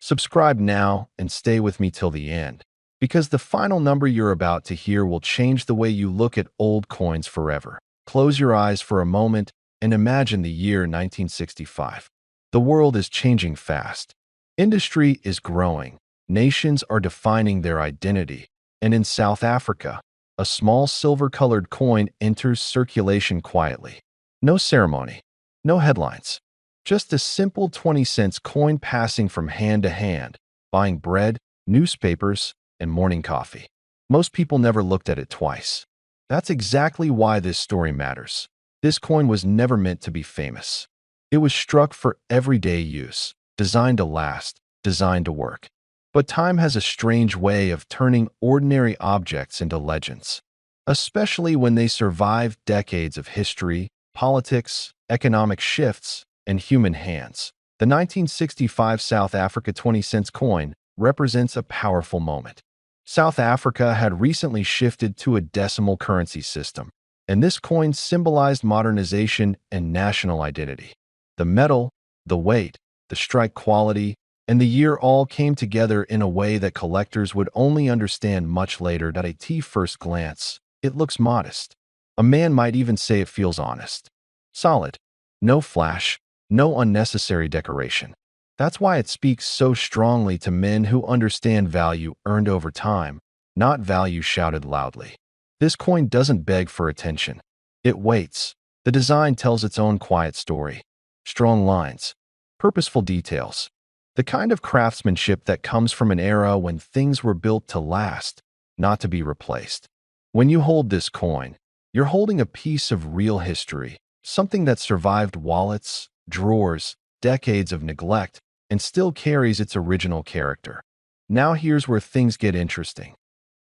Subscribe now and stay with me till the end, because the final number you're about to hear will change the way you look at old coins forever. Close your eyes for a moment and imagine the year 1965. The world is changing fast. Industry is growing. Nations are defining their identity. And in South Africa, a small silver-colored coin enters circulation quietly. No ceremony, no headlines. Just a simple 20 cents coin passing from hand to hand, buying bread, newspapers, and morning coffee. Most people never looked at it twice. That's exactly why this story matters. This coin was never meant to be famous. It was struck for everyday use, designed to last, designed to work. But time has a strange way of turning ordinary objects into legends, especially when they survive decades of history, politics, economic shifts, and human hands. The 1965 South Africa 20 cents coin represents a powerful moment. South Africa had recently shifted to a decimal currency system, and this coin symbolized modernization and national identity. The metal, the weight, the strike quality, and the year all came together in a way that collectors would only understand much later. At first glance, it looks modest. A man might even say it feels honest. Solid. No flash, no unnecessary decoration. That's why it speaks so strongly to men who understand value earned over time, not value shouted loudly. This coin doesn't beg for attention. It waits. The design tells its own quiet story. Strong lines, purposeful details. The kind of craftsmanship that comes from an era when things were built to last, not to be replaced. When you hold this coin, you're holding a piece of real history, something that survived wallets, drawers, decades of neglect, and still carries its original character. Now here's where things get interesting.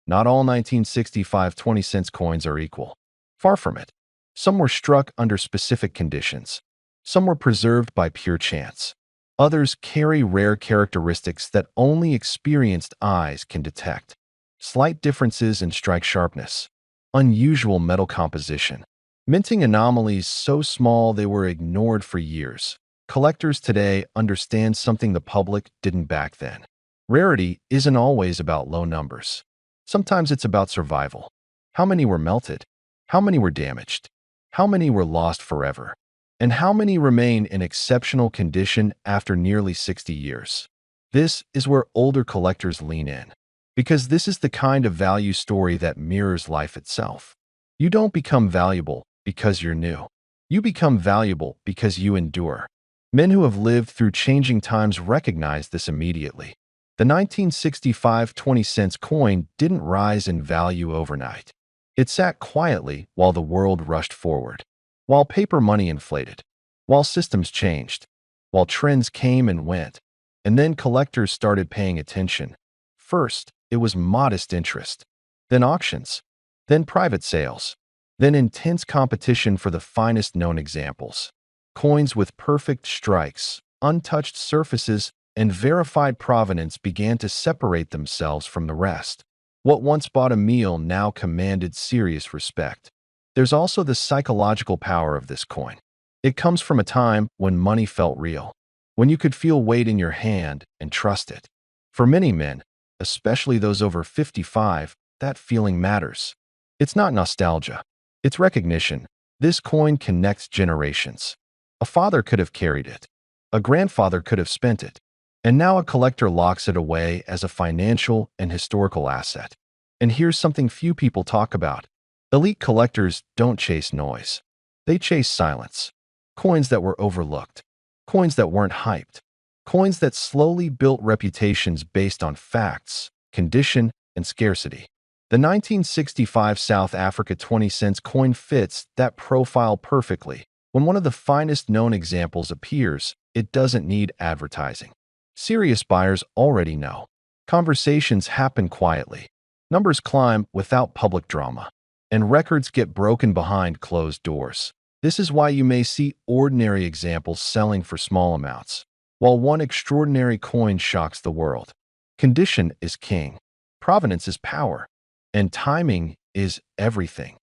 Not all 1965 20-cent coins are equal. Far from it. Some were struck under specific conditions. Some were preserved by pure chance. Others carry rare characteristics that only experienced eyes can detect. Slight differences in strike sharpness, unusual metal composition, minting anomalies so small they were ignored for years. Collectors today understand something the public didn't back then. Rarity isn't always about low numbers. Sometimes it's about survival. How many were melted? How many were damaged? How many were lost forever? And how many remain in exceptional condition after nearly 60 years? This is where older collectors lean in, because this is the kind of value story that mirrors life itself. You don't become valuable because you're new. You become valuable because you endure. Men who have lived through changing times recognize this immediately. The 1965 20-cent coin didn't rise in value overnight. It sat quietly while the world rushed forward. While paper money inflated, while systems changed, while trends came and went, and then collectors started paying attention. First, it was modest interest, then auctions, then private sales, then intense competition for the finest known examples. Coins with perfect strikes, untouched surfaces, and verified provenance began to separate themselves from the rest. What once bought a meal now commanded serious respect. There's also the psychological power of this coin. It comes from a time when money felt real, when you could feel weight in your hand and trust it. For many men, especially those over 55, that feeling matters. It's not nostalgia. It's recognition. This coin connects generations. A father could have carried it. A grandfather could have spent it. And now a collector locks it away as a financial and historical asset. And here's something few people talk about. Elite collectors don't chase noise. They chase silence. Coins that were overlooked. Coins that weren't hyped. Coins that slowly built reputations based on facts, condition, and scarcity. The 1965 South Africa 20-cent coin fits that profile perfectly. When one of the finest known examples appears, it doesn't need advertising. Serious buyers already know. Conversations happen quietly. Numbers climb without public drama. And records get broken behind closed doors. This is why you may see ordinary examples selling for small amounts, while one extraordinary coin shocks the world. Condition is king. Provenance is power. And timing is everything.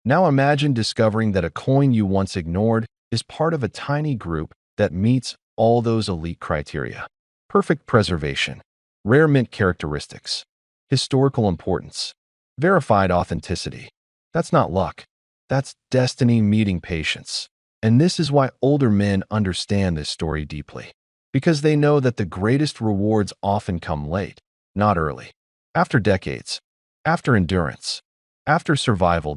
Now imagine discovering that a coin you once ignored is part of a tiny group that meets all those elite criteria. Perfect preservation. Rare mint characteristics. Historical importance. Verified authenticity. That's not luck. That's destiny meeting patience. And this is why older men understand this story deeply. Because they know that the greatest rewards often come late, not early. After decades. After endurance. After survival.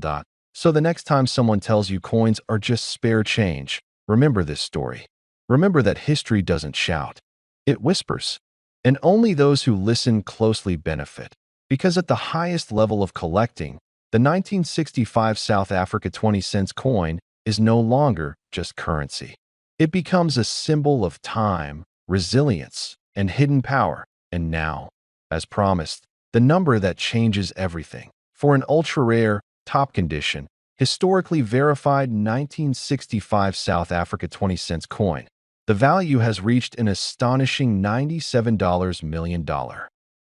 So the next time someone tells you coins are just spare change, remember this story. Remember that history doesn't shout. It whispers. And only those who listen closely benefit. Because at the highest level of collecting, the 1965 South Africa 20-cent coin is no longer just currency. It becomes a symbol of time, resilience, and hidden power. And now, as promised, the number that changes everything. For an ultra-rare, top condition, historically verified 1965 South Africa 20-cent coin, the value has reached an astonishing $97 million.